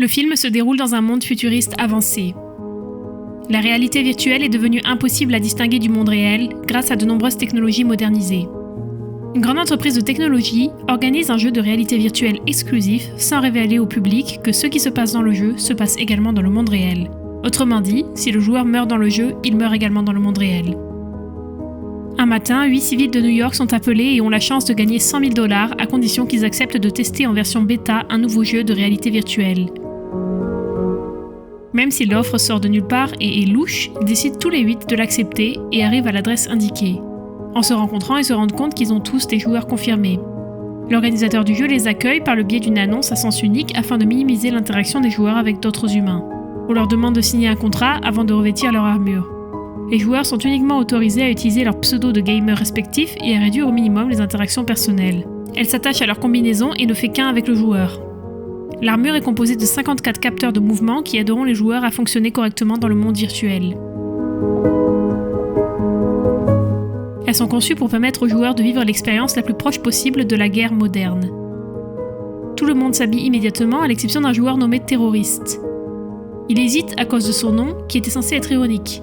Le film se déroule dans un monde futuriste avancé. La réalité virtuelle est devenue impossible à distinguer du monde réel grâce à de nombreuses technologies modernisées. Une grande entreprise de technologie organise un jeu de réalité virtuelle exclusif sans révéler au public que ce qui se passe dans le jeu se passe également dans le monde réel. Autrement dit, si le joueur meurt dans le jeu, il meurt également dans le monde réel. Un matin, 8 civils de New York sont appelés et ont la chance de gagner $100 000 à condition qu'ils acceptent de tester en version bêta un nouveau jeu de réalité virtuelle. Même si l'offre sort de nulle part et est louche, ils décident tous les 8 de l'accepter et arrivent à l'adresse indiquée. En se rencontrant, ils se rendent compte qu'ils ont tous des joueurs confirmés. L'organisateur du jeu les accueille par le biais d'une annonce à sens unique afin de minimiser l'interaction des joueurs avec d'autres humains. On leur demande de signer un contrat avant de revêtir leur armure. Les joueurs sont uniquement autorisés à utiliser leur pseudo de gamer respectifs et à réduire au minimum les interactions personnelles. Elle s'attache à leur combinaison et ne fait qu'un avec le joueur. L'armure est composée de 54 capteurs de mouvement qui aideront les joueurs à fonctionner correctement dans le monde virtuel. Elles sont conçues pour permettre aux joueurs de vivre l'expérience la plus proche possible de la guerre moderne. Tout le monde s'habille immédiatement à l'exception d'un joueur nommé terroriste. Il hésite à cause de son nom, qui était censé être ironique.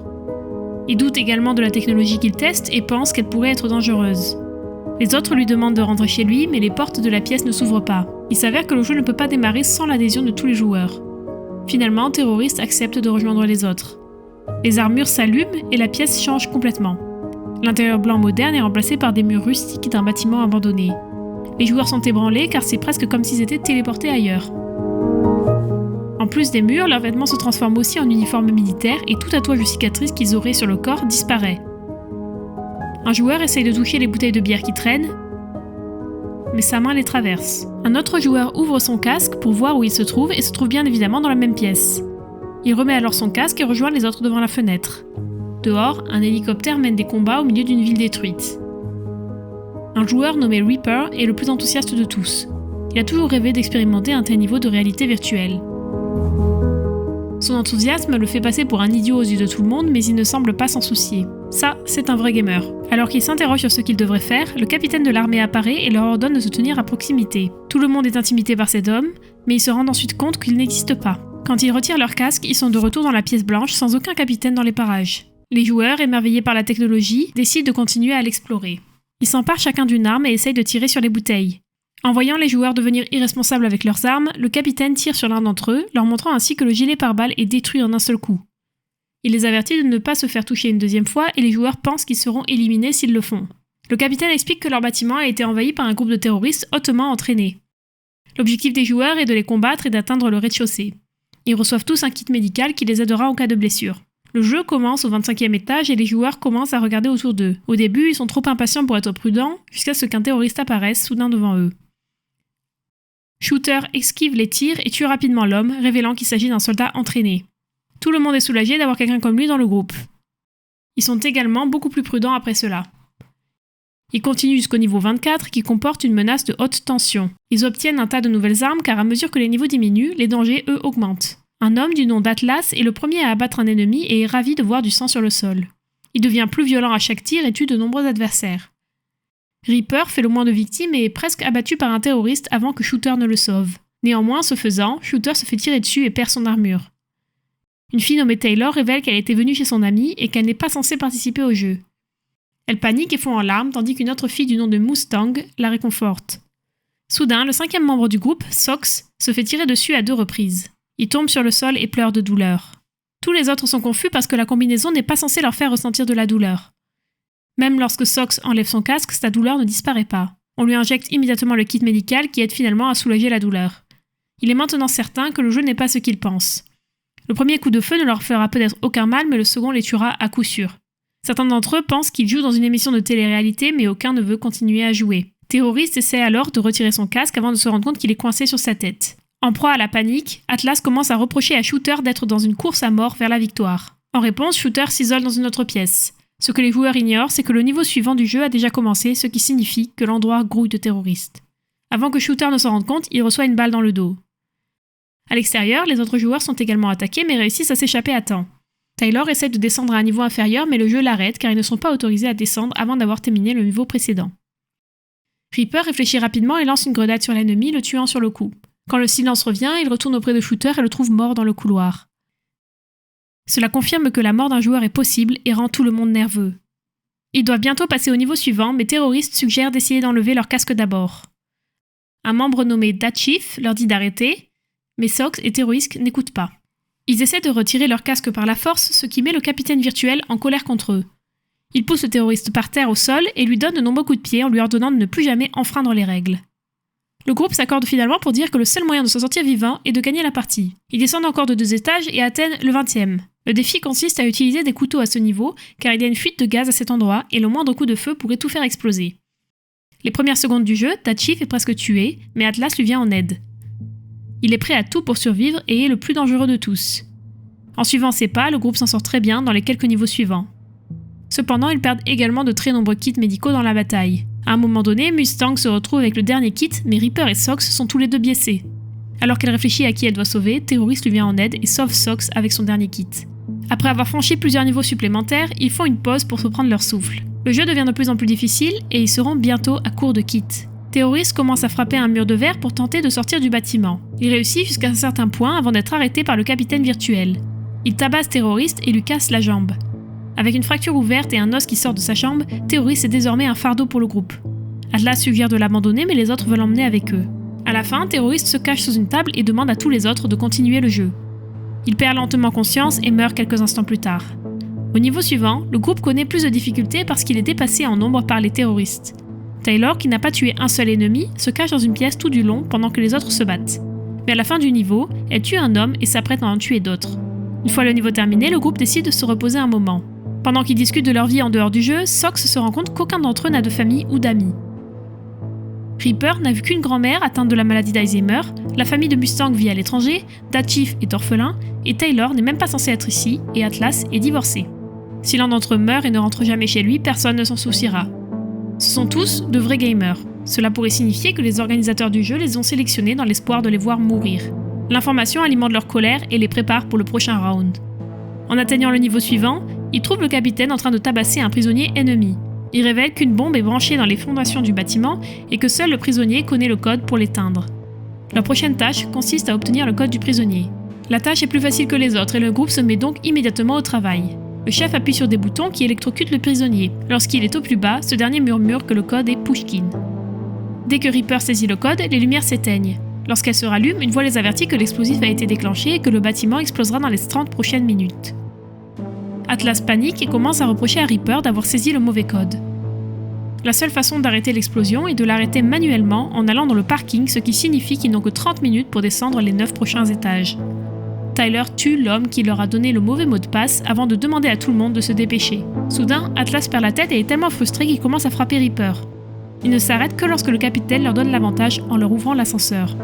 Il doute également de la technologie qu'il teste et pense qu'elle pourrait être dangereuse. Les autres lui demandent de rentrer chez lui, mais les portes de la pièce ne s'ouvrent pas. Il s'avère que le jeu ne peut pas démarrer sans l'adhésion de tous les joueurs. Finalement, Terroriste accepte de rejoindre les autres. Les armures s'allument et la pièce change complètement. L'intérieur blanc moderne est remplacé par des murs rustiques d'un bâtiment abandonné. Les joueurs sont ébranlés car c'est presque comme s'ils étaient téléportés ailleurs. En plus des murs, leurs vêtements se transforment aussi en uniforme militaire et tout tatouage ou cicatrice qu'ils auraient sur le corps disparaît. Un joueur essaye de toucher les bouteilles de bière qui traînent, mais sa main les traverse. Un autre joueur ouvre son casque pour voir où il se trouve et se trouve bien évidemment dans la même pièce. Il remet alors son casque et rejoint les autres devant la fenêtre. Dehors, un hélicoptère mène des combats au milieu d'une ville détruite. Un joueur nommé Reaper est le plus enthousiaste de tous. Il a toujours rêvé d'expérimenter un tel niveau de réalité virtuelle. Son enthousiasme le fait passer pour un idiot aux yeux de tout le monde, mais il ne semble pas s'en soucier. Ça, c'est un vrai gamer. Alors qu'il s'interroge sur ce qu'il devrait faire, le capitaine de l'armée apparaît et leur ordonne de se tenir à proximité. Tout le monde est intimidé par cet homme, mais ils se rendent ensuite compte qu'il n'existe pas. Quand ils retirent leur casque, ils sont de retour dans la pièce blanche sans aucun capitaine dans les parages. Les joueurs, émerveillés par la technologie, décident de continuer à l'explorer. Ils s'emparent chacun d'une arme et essayent de tirer sur les bouteilles. En voyant les joueurs devenir irresponsables avec leurs armes, le capitaine tire sur l'un d'entre eux, leur montrant ainsi que le gilet pare-balles est détruit en un seul coup. Il les avertit de ne pas se faire toucher une deuxième fois et les joueurs pensent qu'ils seront éliminés s'ils le font. Le capitaine explique que leur bâtiment a été envahi par un groupe de terroristes hautement entraînés. L'objectif des joueurs est de les combattre et d'atteindre le rez-de-chaussée. Ils reçoivent tous un kit médical qui les aidera en cas de blessure. Le jeu commence au 25e étage et les joueurs commencent à regarder autour d'eux. Au début, ils sont trop impatients pour être prudents, jusqu'à ce qu'un terroriste apparaisse soudain devant eux. Shooter esquive les tirs et tue rapidement l'homme, révélant qu'il s'agit d'un soldat entraîné. Tout le monde est soulagé d'avoir quelqu'un comme lui dans le groupe. Ils sont également beaucoup plus prudents après cela. Ils continuent jusqu'au niveau 24 qui comporte une menace de haute tension. Ils obtiennent un tas de nouvelles armes car à mesure que les niveaux diminuent, les dangers eux augmentent. Un homme du nom d'Atlas est le premier à abattre un ennemi et est ravi de voir du sang sur le sol. Il devient plus violent à chaque tir et tue de nombreux adversaires. Reaper fait le moins de victimes et est presque abattu par un terroriste avant que Shooter ne le sauve. Néanmoins, ce faisant, Shooter se fait tirer dessus et perd son armure. Une fille nommée Taylor révèle qu'elle était venue chez son amie et qu'elle n'est pas censée participer au jeu. Elle panique et fond en larmes tandis qu'une autre fille du nom de Mustang la réconforte. Soudain, le 5e membre du groupe, Sox, se fait tirer dessus à 2 reprises. Il tombe sur le sol et pleure de douleur. Tous les autres sont confus parce que la combinaison n'est pas censée leur faire ressentir de la douleur. Même lorsque Sox enlève son casque, sa douleur ne disparaît pas. On lui injecte immédiatement le kit médical qui aide finalement à soulager la douleur. Il est maintenant certain que le jeu n'est pas ce qu'il pense. Le premier coup de feu ne leur fera peut-être aucun mal, mais le second les tuera à coup sûr. Certains d'entre eux pensent qu'ils jouent dans une émission de télé-réalité, mais aucun ne veut continuer à jouer. Terroriste essaie alors de retirer son casque avant de se rendre compte qu'il est coincé sur sa tête. En proie à la panique, Atlas commence à reprocher à Shooter d'être dans une course à mort vers la victoire. En réponse, Shooter s'isole dans une autre pièce. Ce que les joueurs ignorent, c'est que le niveau suivant du jeu a déjà commencé, ce qui signifie que l'endroit grouille de terroristes. Avant que Shooter ne s'en rende compte, il reçoit une balle dans le dos. À l'extérieur, les autres joueurs sont également attaqués mais réussissent à s'échapper à temps. Taylor essaie de descendre à un niveau inférieur mais le jeu l'arrête car ils ne sont pas autorisés à descendre avant d'avoir terminé le niveau précédent. Reaper réfléchit rapidement et lance une grenade sur l'ennemi, le tuant sur le coup. Quand le silence revient, il retourne auprès de Shooter et le trouve mort dans le couloir. Cela confirme que la mort d'un joueur est possible et rend tout le monde nerveux. Ils doivent bientôt passer au niveau suivant, mais Terrorist suggère d'essayer d'enlever leur casque d'abord. Un membre nommé Datchief leur dit d'arrêter, mais Sox et Terrorist n'écoutent pas. Ils essaient de retirer leur casque par la force, ce qui met le capitaine virtuel en colère contre eux. Il pousse le terroriste par terre au sol et lui donne de nombreux coups de pied en lui ordonnant de ne plus jamais enfreindre les règles. Le groupe s'accorde finalement pour dire que le seul moyen de s'en sortir vivant est de gagner la partie. Ils descendent encore de 2 étages et atteignent le 20e. Le défi consiste à utiliser des couteaux à ce niveau, car il y a une fuite de gaz à cet endroit et le moindre coup de feu pourrait tout faire exploser. Les premières secondes du jeu, Datchief est presque tué, mais Atlas lui vient en aide. Il est prêt à tout pour survivre et est le plus dangereux de tous. En suivant ses pas, le groupe s'en sort très bien dans les quelques niveaux suivants. Cependant, ils perdent également de très nombreux kits médicaux dans la bataille. À un moment donné, Mustang se retrouve avec le dernier kit, mais Reaper et Sox sont tous les deux blessés. Alors qu'elle réfléchit à qui elle doit sauver, Terrorist lui vient en aide et sauve Sox avec son dernier kit. Après avoir franchi plusieurs niveaux supplémentaires, ils font une pause pour se prendre leur souffle. Le jeu devient de plus en plus difficile et ils seront bientôt à court de kits. Terrorist commence à frapper un mur de verre pour tenter de sortir du bâtiment. Il réussit jusqu'à un certain point avant d'être arrêté par le capitaine virtuel. Il tabasse Terrorist et lui casse la jambe. Avec une fracture ouverte et un os qui sort de sa jambe, Terrorist est désormais un fardeau pour le groupe. Atlas suggère de l'abandonner mais les autres veulent l'emmener avec eux. À la fin, Terrorist se cache sous une table et demande à tous les autres de continuer le jeu. Il perd lentement conscience et meurt quelques instants plus tard. Au niveau suivant, le groupe connaît plus de difficultés parce qu'il est dépassé en nombre par les terroristes. Taylor, qui n'a pas tué un seul ennemi, se cache dans une pièce tout du long pendant que les autres se battent. Mais à la fin du niveau, elle tue un homme et s'apprête à en tuer d'autres. Une fois le niveau terminé, le groupe décide de se reposer un moment. Pendant qu'ils discutent de leur vie en dehors du jeu, Sox se rend compte qu'aucun d'entre eux n'a de famille ou d'amis. Reaper n'a vu qu'une grand-mère atteinte de la maladie d'Alzheimer, la famille de Mustang vit à l'étranger, Datchief est orphelin, et Taylor n'est même pas censé être ici, et Atlas est divorcé. Si l'un d'entre eux meurt et ne rentre jamais chez lui, personne ne s'en souciera. Ce sont tous de vrais gamers. Cela pourrait signifier que les organisateurs du jeu les ont sélectionnés dans l'espoir de les voir mourir. L'information alimente leur colère et les prépare pour le prochain round. En atteignant le niveau suivant, ils trouvent le capitaine en train de tabasser un prisonnier ennemi. Il révèle qu'une bombe est branchée dans les fondations du bâtiment et que seul le prisonnier connaît le code pour l'éteindre. Leur prochaine tâche consiste à obtenir le code du prisonnier. La tâche est plus facile que les autres et le groupe se met donc immédiatement au travail. Le chef appuie sur des boutons qui électrocutent le prisonnier. Lorsqu'il est au plus bas, ce dernier murmure que le code est Pushkin. Dès que Reaper saisit le code, les lumières s'éteignent. Lorsqu'elle se rallume, une voix les avertit que l'explosif a été déclenché et que le bâtiment explosera dans les 30 prochaines minutes. Atlas panique et commence à reprocher à Reaper d'avoir saisi le mauvais code. La seule façon d'arrêter l'explosion est de l'arrêter manuellement en allant dans le parking, ce qui signifie qu'ils n'ont que 30 minutes pour descendre les 9 prochains étages. Tyler tue l'homme qui leur a donné le mauvais mot de passe avant de demander à tout le monde de se dépêcher. Soudain, Atlas perd la tête et est tellement frustré qu'il commence à frapper Reaper. Il ne s'arrête que lorsque le capitaine leur donne l'avantage en leur ouvrant l'ascenseur.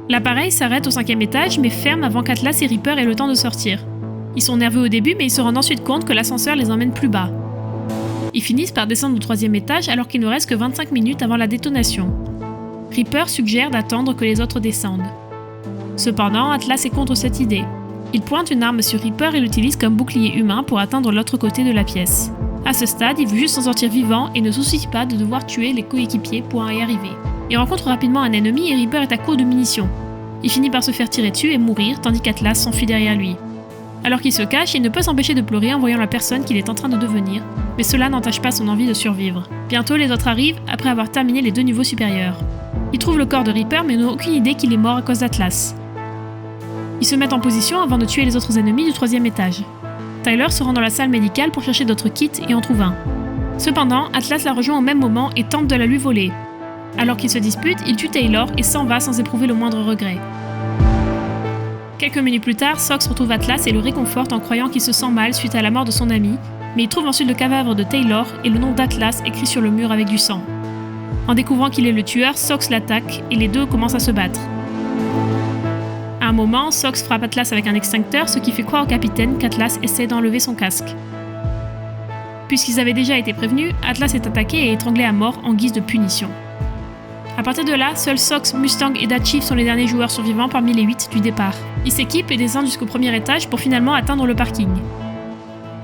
L'appareil s'arrête au 5e étage mais ferme avant qu'Atlas et Reaper aient le temps de sortir. Ils sont nerveux au début mais ils se rendent ensuite compte que l'ascenseur les emmène plus bas. Ils finissent par descendre au 3e étage alors qu'il ne reste que 25 minutes avant la détonation. Reaper suggère d'attendre que les autres descendent. Cependant, Atlas est contre cette idée. Il pointe une arme sur Reaper et l'utilise comme bouclier humain pour atteindre l'autre côté de la pièce. À ce stade, il veut juste s'en sortir vivant et ne se soucie pas de devoir tuer les coéquipiers pour y arriver. Il rencontre rapidement un ennemi et Reaper est à court de munitions. Il finit par se faire tirer dessus et mourir tandis qu'Atlas s'enfuit derrière lui. Alors qu'il se cache, il ne peut s'empêcher de pleurer en voyant la personne qu'il est en train de devenir, mais cela n'entache pas son envie de survivre. Bientôt, les autres arrivent après avoir terminé les 2 niveaux supérieurs. Ils trouvent le corps de Reaper mais n'ont aucune idée qu'il est mort à cause d'Atlas. Ils se mettent en position avant de tuer les autres ennemis du 3e étage. Tyler se rend dans la salle médicale pour chercher d'autres kits et en trouve un. Cependant, Atlas la rejoint au même moment et tente de la lui voler. Alors qu'ils se disputent, il tue Taylor et s'en va sans éprouver le moindre regret. Quelques minutes plus tard, Sox retrouve Atlas et le réconforte en croyant qu'il se sent mal suite à la mort de son ami, mais il trouve ensuite le cadavre de Taylor et le nom d'Atlas écrit sur le mur avec du sang. En découvrant qu'il est le tueur, Sox l'attaque et les deux commencent à se battre. À un moment, Sox frappe Atlas avec un extincteur, ce qui fait croire au capitaine qu'Atlas essaie d'enlever son casque. Puisqu'ils avaient déjà été prévenus, Atlas est attaqué et étranglé à mort en guise de punition. À partir de là, seuls Sox, Mustang et Datchief sont les derniers joueurs survivants parmi les 8 du départ. Ils s'équipent et descendent jusqu'au 1er étage pour finalement atteindre le parking.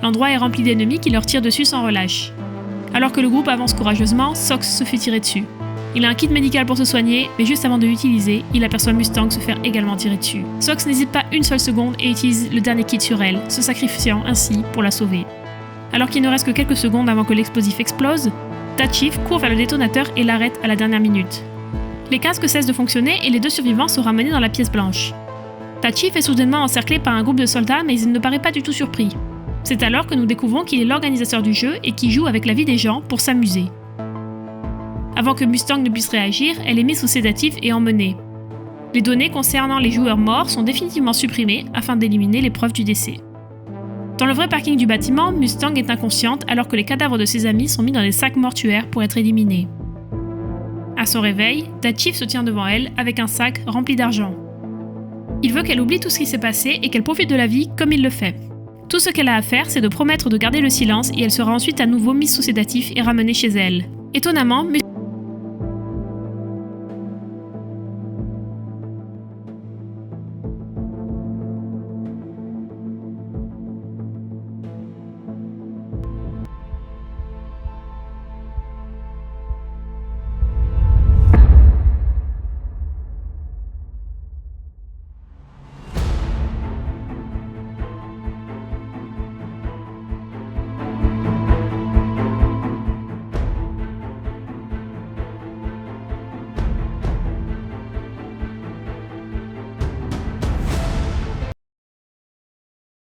L'endroit est rempli d'ennemis qui leur tirent dessus sans relâche. Alors que le groupe avance courageusement, Sox se fait tirer dessus. Il a un kit médical pour se soigner, mais juste avant de l'utiliser, il aperçoit Mustang se faire également tirer dessus. Sox n'hésite pas une seule seconde et utilise le dernier kit sur elle, se sacrifiant ainsi pour la sauver. Alors qu'il ne reste que quelques secondes avant que l'explosif explose, Tachif court vers le détonateur et l'arrête à la dernière minute. Les casques cessent de fonctionner et les deux survivants sont ramenés dans la pièce blanche. Tachif est soudainement encerclé par un groupe de soldats, mais il ne paraît pas du tout surpris. C'est alors que nous découvrons qu'il est l'organisateur du jeu et qui joue avec la vie des gens pour s'amuser. Avant que Mustang ne puisse réagir, elle est mise sous sédatif et emmenée. Les données concernant les joueurs morts sont définitivement supprimées afin d'éliminer les preuves du décès. Dans le vrai parking du bâtiment, Mustang est inconsciente alors que les cadavres de ses amis sont mis dans des sacs mortuaires pour être éliminés. À son réveil, Tachif se tient devant elle avec un sac rempli d'argent. Il veut qu'elle oublie tout ce qui s'est passé et qu'elle profite de la vie comme il le fait. Tout ce qu'elle a à faire, c'est de promettre de garder le silence et elle sera ensuite à nouveau mise sous sédatif et ramenée chez elle. Étonnamment,